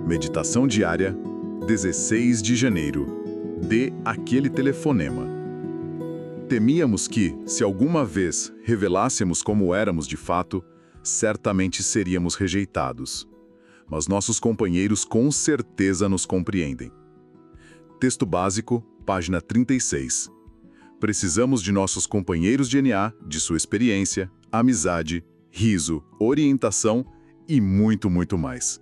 Meditação diária, 16 de janeiro. Dê aquele telefonema. Temíamos que, se alguma vez revelássemos como éramos de fato, certamente seríamos rejeitados. Mas nossos companheiros com certeza nos compreendem. Texto básico, página 36. Precisamos de nossos companheiros de NA, de sua experiência, amizade, riso, orientação e muito, muito mais.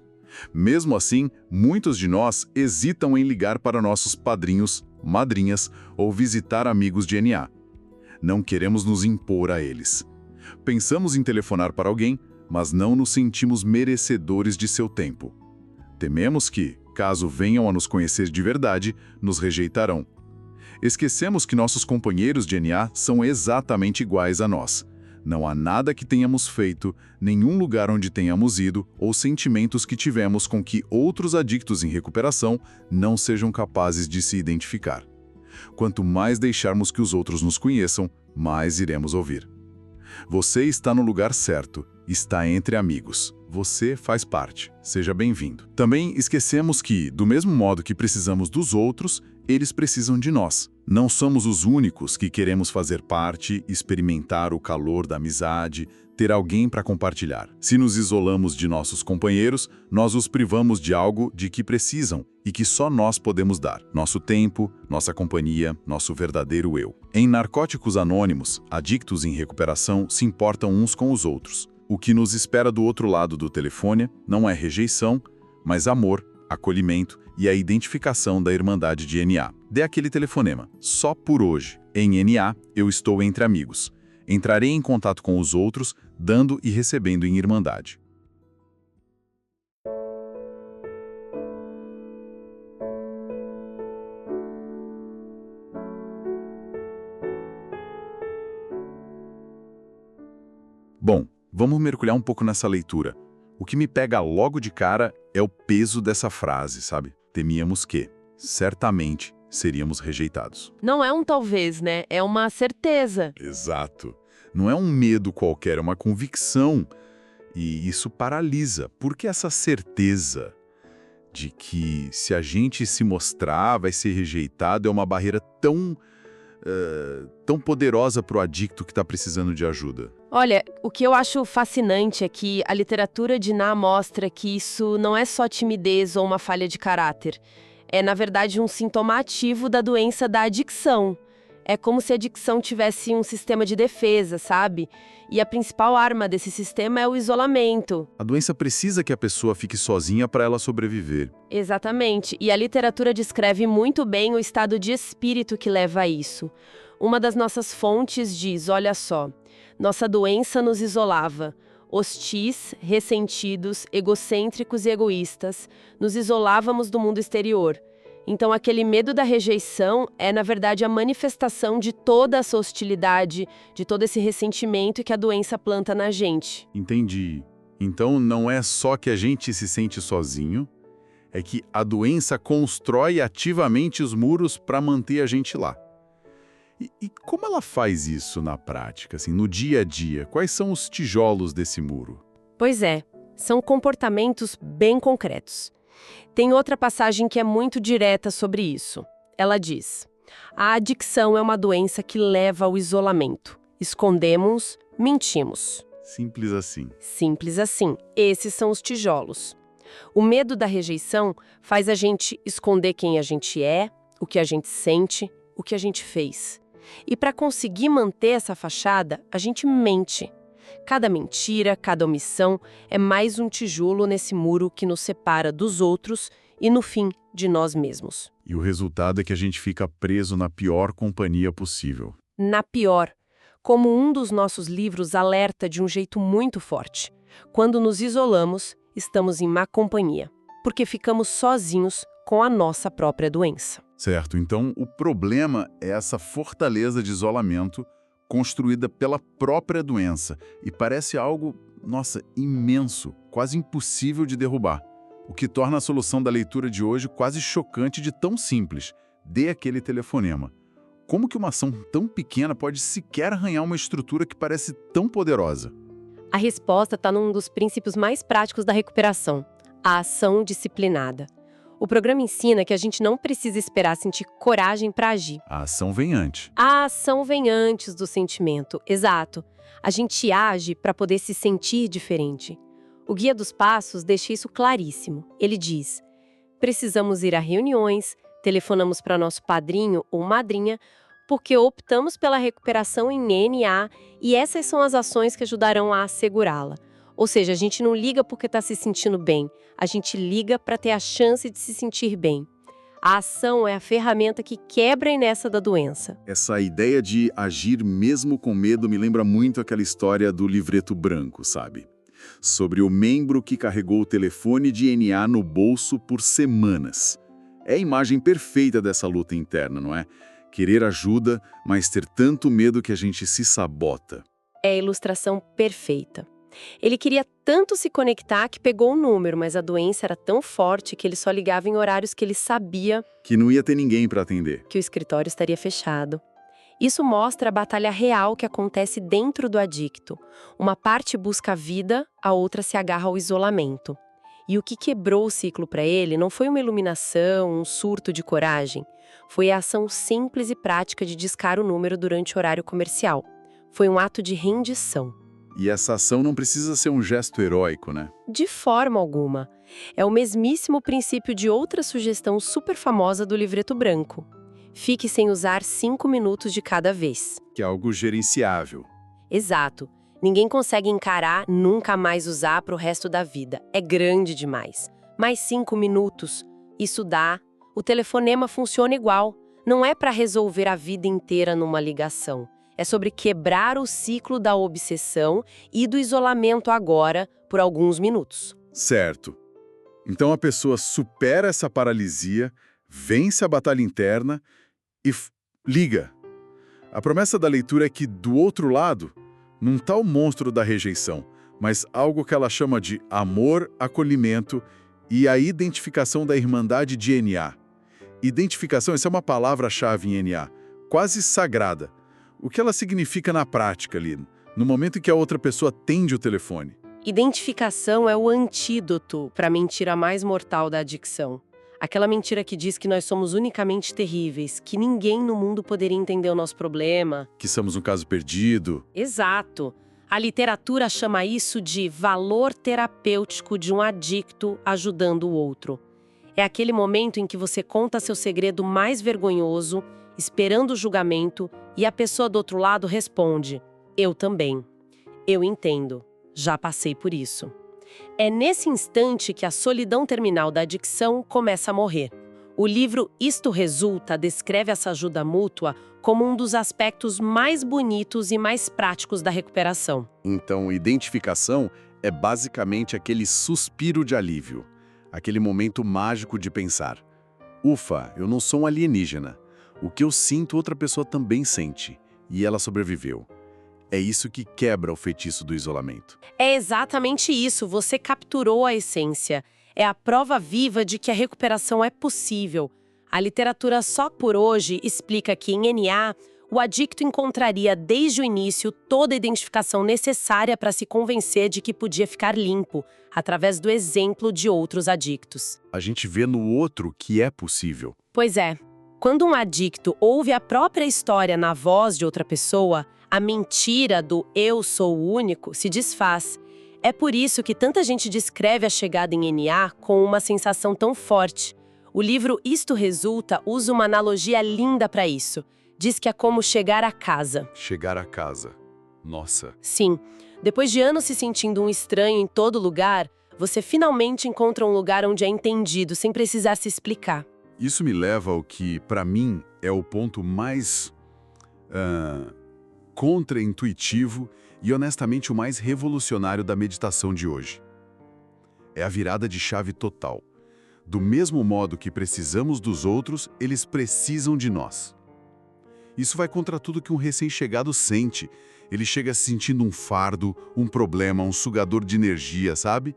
Mesmo assim, muitos de nós hesitam em ligar para nossos padrinhos, madrinhas ou visitar amigos de NA. Não queremos nos impor a eles. Pensamos em telefonar para alguém, mas não nos sentimos merecedores de seu tempo. Tememos que, caso venham a nos conhecer de verdade, nos rejeitarão. Esquecemos que nossos companheiros de NA são exatamente iguais a nós. Não há nada que tenhamos feito, nenhum lugar onde tenhamos ido ou sentimentos que tivemos com que outros adictos em recuperação não sejam capazes de se identificar. Quanto mais deixarmos que os outros nos conheçam, mais iremos ouvir. Você está no lugar certo, está entre amigos. Você faz parte. Seja bem-vindo. Também esquecemos que, do mesmo modo que precisamos dos outros, eles precisam de nós. Não somos os únicos que queremos fazer parte, experimentar o calor da amizade, ter alguém para compartilhar. Se nos isolamos de nossos companheiros, nós os privamos de algo de que precisam e que só nós podemos dar. Nosso tempo, nossa companhia, nosso verdadeiro eu. Em Narcóticos Anônimos, adictos em recuperação se importam uns com os outros. O que nos espera do outro lado do telefone não é rejeição, mas amor, acolhimento e a identificação da Irmandade de NA. Dê aquele telefonema. Só por hoje. Em NA, eu estou entre amigos. Entrarei em contato com os outros, dando e recebendo em Irmandade. Bom, vamos mergulhar um pouco nessa leitura. O que me pega logo de cara é o peso dessa frase, sabe? Temíamos que, certamente, seríamos rejeitados. Não é um talvez, né? É uma certeza. Exato. Não é um medo qualquer, é uma convicção. E isso paralisa. Porque essa certeza de que se a gente se mostrar vai ser rejeitado é uma barreira tão poderosa para o adicto que está precisando de ajuda? Olha, o que eu acho fascinante é que a literatura de NA mostra que isso não é só timidez ou uma falha de caráter. É, na verdade, um sintoma ativo da doença da adicção. É como se a adicção tivesse um sistema de defesa, sabe? E a principal arma desse sistema é o isolamento. A doença precisa que a pessoa fique sozinha para ela sobreviver. Exatamente. E a literatura descreve muito bem o estado de espírito que leva a isso. Uma das nossas fontes diz, olha só, nossa doença nos isolava. Hostis, ressentidos, egocêntricos e egoístas, nos isolávamos do mundo exterior. Então, aquele medo da rejeição é, na verdade, a manifestação de toda essa hostilidade, de todo esse ressentimento que a doença planta na gente. Entendi. Então, não é só que a gente se sente sozinho, é que a doença constrói ativamente os muros para manter a gente lá. E como ela faz isso na prática, assim, no dia a dia? Quais são os tijolos desse muro? Pois é, são comportamentos bem concretos. Tem outra passagem que é muito direta sobre isso. Ela diz: a adicção é uma doença que leva ao isolamento. Escondemos, mentimos. Simples assim. Simples assim. Esses são os tijolos. O medo da rejeição faz a gente esconder quem a gente é, o que a gente sente, o que a gente fez. E para conseguir manter essa fachada, a gente mente. Cada mentira, cada omissão é mais um tijolo nesse muro que nos separa dos outros e, no fim, de nós mesmos. E o resultado é que a gente fica preso na pior companhia possível. Na pior, como um dos nossos livros alerta de um jeito muito forte. Quando nos isolamos, estamos em má companhia, porque ficamos sozinhos com a nossa própria doença. Certo, então o problema é essa fortaleza de isolamento construída pela própria doença e parece algo, nossa, imenso, quase impossível de derrubar, o que torna a solução da leitura de hoje quase chocante de tão simples. Dê aquele telefonema. Como que uma ação tão pequena pode sequer arranhar uma estrutura que parece tão poderosa? A resposta está num dos princípios mais práticos da recuperação: A ação disciplinada. O programa ensina que a gente não precisa esperar sentir coragem para agir. A ação vem antes. A ação vem antes do sentimento, exato. A gente age para poder se sentir diferente. O Guia dos Passos deixa isso claríssimo. Ele diz: precisamos ir a reuniões, telefonamos para nosso padrinho ou madrinha, porque optamos pela recuperação em NA e essas são as ações que ajudarão a assegurá-la. Ou seja, a gente não liga porque está se sentindo bem, a gente liga para ter a chance de se sentir bem. A ação é a ferramenta que quebra a inércia da doença. Essa ideia de agir mesmo com medo me lembra muito aquela história do livreto branco, sabe? Sobre o membro que carregou o telefone de NA no bolso por semanas. É a imagem perfeita dessa luta interna, não é? Querer ajuda, mas ter tanto medo que a gente se sabota. É a ilustração perfeita. Ele queria tanto se conectar que pegou o número, mas a doença era tão forte que ele só ligava em horários que ele sabia Que não ia ter ninguém para atender. que o escritório estaria fechado. Isso mostra a batalha real que acontece dentro do adicto. Uma parte busca a vida, a outra se agarra ao isolamento. E o que quebrou o ciclo para ele não foi uma iluminação, um surto de coragem. Foi a ação simples e prática de discar o número durante o horário comercial. Foi um ato de rendição. E essa ação não precisa ser um gesto heróico, né? De forma alguma. É o mesmíssimo princípio de outra sugestão super famosa do livreto branco. Fique sem usar 5 minutos de cada vez. Que é algo gerenciável. Exato. Ninguém consegue encarar, nunca mais usar para o resto da vida. É grande demais. Mais 5 minutos. Isso dá. O telefonema funciona igual. Não é para resolver a vida inteira numa ligação. É sobre quebrar o ciclo da obsessão e do isolamento agora por alguns minutos. Certo. Então a pessoa supera essa paralisia, vence a batalha interna e liga. A promessa da leitura é que, do outro lado, não está o monstro da rejeição, mas algo que ela chama de amor, acolhimento e a identificação da irmandade de NA. Identificação, essa é uma palavra-chave em NA, quase sagrada. O que ela significa na prática ali, no momento em que a outra pessoa atende o telefone? Identificação é o antídoto para a mentira mais mortal da adicção. Aquela mentira que diz que nós somos unicamente terríveis, que ninguém no mundo poderia entender o nosso problema. Que somos um caso perdido. Exato. A literatura chama isso de valor terapêutico de um adicto ajudando o outro. É aquele momento em que você conta seu segredo mais vergonhoso, esperando o julgamento, e a pessoa do outro lado responde: eu também. Eu entendo. Já passei por isso. É nesse instante que a solidão terminal da adicção começa a morrer. O livro Isto Resulta descreve essa ajuda mútua como um dos aspectos mais bonitos e mais práticos da recuperação. Então, identificação é basicamente aquele suspiro de alívio, aquele momento mágico de pensar: ufa, eu não sou um alienígena. O que eu sinto, outra pessoa também sente. E ela sobreviveu. É isso que quebra o feitiço do isolamento. É exatamente isso, você capturou a essência. É a prova viva de que a recuperação é possível. A literatura só por hoje explica que em NA, o adicto encontraria desde o início toda a identificação necessária para se convencer de que podia ficar limpo, através do exemplo de outros adictos. A gente vê no outro que é possível. Pois é. Quando um adicto ouve a própria história na voz de outra pessoa, a mentira do eu sou o único se desfaz. É por isso que tanta gente descreve a chegada em NA com uma sensação tão forte. O livro Isto Resulta usa uma analogia linda para isso. Diz que é como chegar a casa. Chegar a casa. Nossa. Sim. Depois de anos se sentindo um estranho em todo lugar, você finalmente encontra um lugar onde é entendido, sem precisar se explicar. Isso me leva ao que, para mim, é o ponto mais contra-intuitivo e, honestamente, o mais revolucionário da meditação de hoje. É a virada de chave total. Do mesmo modo que precisamos dos outros, eles precisam de nós. Isso vai contra tudo que um recém-chegado sente. Ele chega se sentindo um fardo, um problema, um sugador de energia, sabe?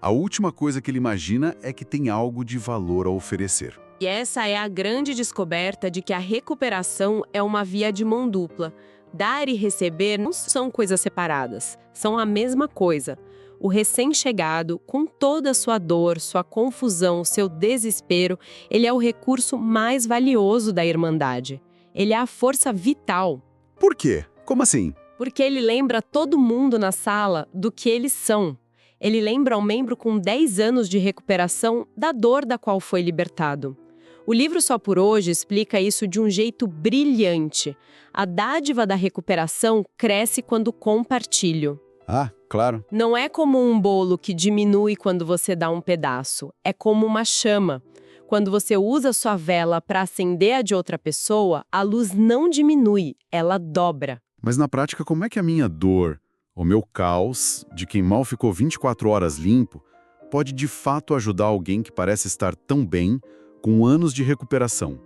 A última coisa que ele imagina é que tem algo de valor a oferecer. E essa é a grande descoberta de que a recuperação é uma via de mão dupla. Dar e receber não são coisas separadas, são a mesma coisa. O recém-chegado, com toda a sua dor, sua confusão, seu desespero, ele é o recurso mais valioso da Irmandade. Ele é a força vital. Por quê? Como assim? Porque ele lembra todo mundo na sala do que eles são. Ele lembra ao membro com 10 anos de recuperação da dor da qual foi libertado. O livro Só por Hoje explica isso de um jeito brilhante. A dádiva da recuperação cresce quando compartilho. Ah, claro. Não é como um bolo que diminui quando você dá um pedaço. É como uma chama. Quando você usa sua vela para acender a de outra pessoa, a luz não diminui, ela dobra. Mas na prática, como é que a minha dor, o meu caos, de quem mal ficou 24 horas limpo, pode de fato ajudar alguém que parece estar tão bem, com anos de recuperação?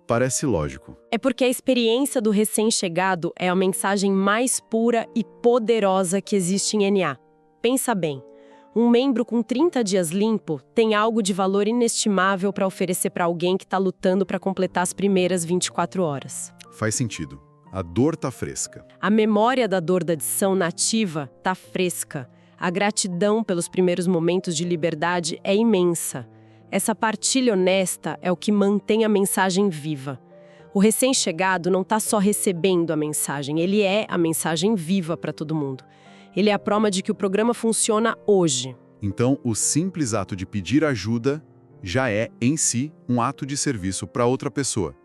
Parece lógico. É porque a experiência do recém-chegado é a mensagem mais pura e poderosa que existe em NA. Pensa bem, um membro com 30 dias limpo tem algo de valor inestimável para oferecer para alguém que está lutando para completar as primeiras 24 horas. Faz sentido. A dor tá fresca. A memória da dor da adição nativa tá fresca. A gratidão pelos primeiros momentos de liberdade é imensa. Essa partilha honesta é o que mantém a mensagem viva. O recém-chegado não está só recebendo a mensagem, ele é a mensagem viva para todo mundo. Ele é a prova de que o programa funciona hoje. Então, o simples ato de pedir ajuda já é, em si, um ato de serviço para outra pessoa.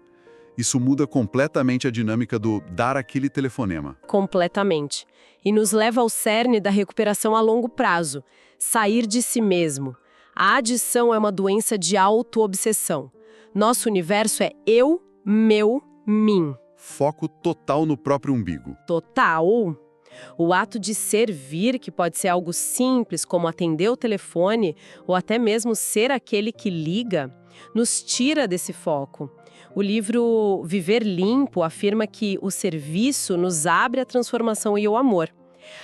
Isso muda completamente a dinâmica do dar aquele telefonema. Completamente. E nos leva ao cerne da recuperação a longo prazo, sair de si mesmo. A adição é uma doença de auto-obsessão. Nosso universo é eu, meu, mim. Foco total no próprio umbigo. Total. O ato de servir, que pode ser algo simples, como atender o telefone, ou até mesmo ser aquele que liga, nos tira desse foco. O livro Viver Limpo afirma que o serviço nos abre a transformação e o amor.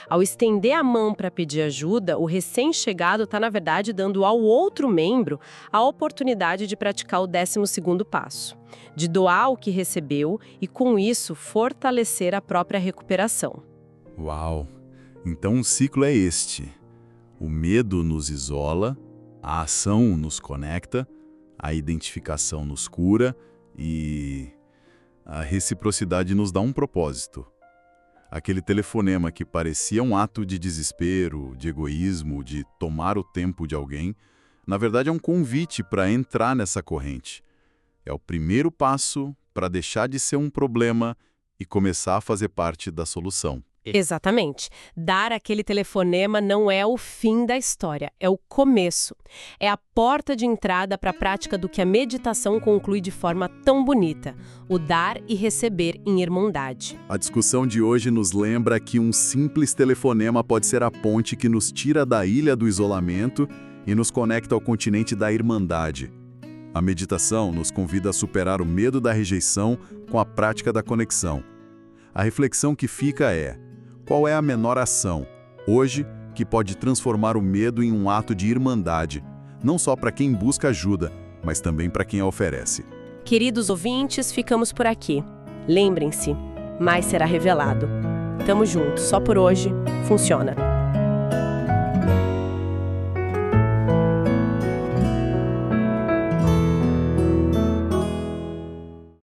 Ao estender a mão para pedir ajuda, o recém-chegado está, na verdade, dando ao outro membro a oportunidade de praticar o 12º passo, de doar o que recebeu e, com isso, fortalecer a própria recuperação. Uau! Então o ciclo é este. O medo nos isola, a ação nos conecta, a identificação nos cura e a reciprocidade nos dá um propósito. Aquele telefonema que parecia um ato de desespero, de egoísmo, de tomar o tempo de alguém, na verdade é um convite para entrar nessa corrente. É o primeiro passo para deixar de ser um problema e começar a fazer parte da solução. Exatamente. Dar aquele telefonema não é o fim da história, é o começo. É a porta de entrada para a prática do que a meditação conclui de forma tão bonita, o dar e receber em irmandade. A discussão de hoje nos lembra que um simples telefonema pode ser a ponte que nos tira da ilha do isolamento e nos conecta ao continente da irmandade. A meditação nos convida a superar o medo da rejeição com a prática da conexão. A reflexão que fica é: qual é a menor ação, hoje, que pode transformar o medo em um ato de irmandade, não só para quem busca ajuda, mas também para quem a oferece? Queridos ouvintes, ficamos por aqui. Lembrem-se, mais será revelado. Tamo junto, só por hoje, funciona.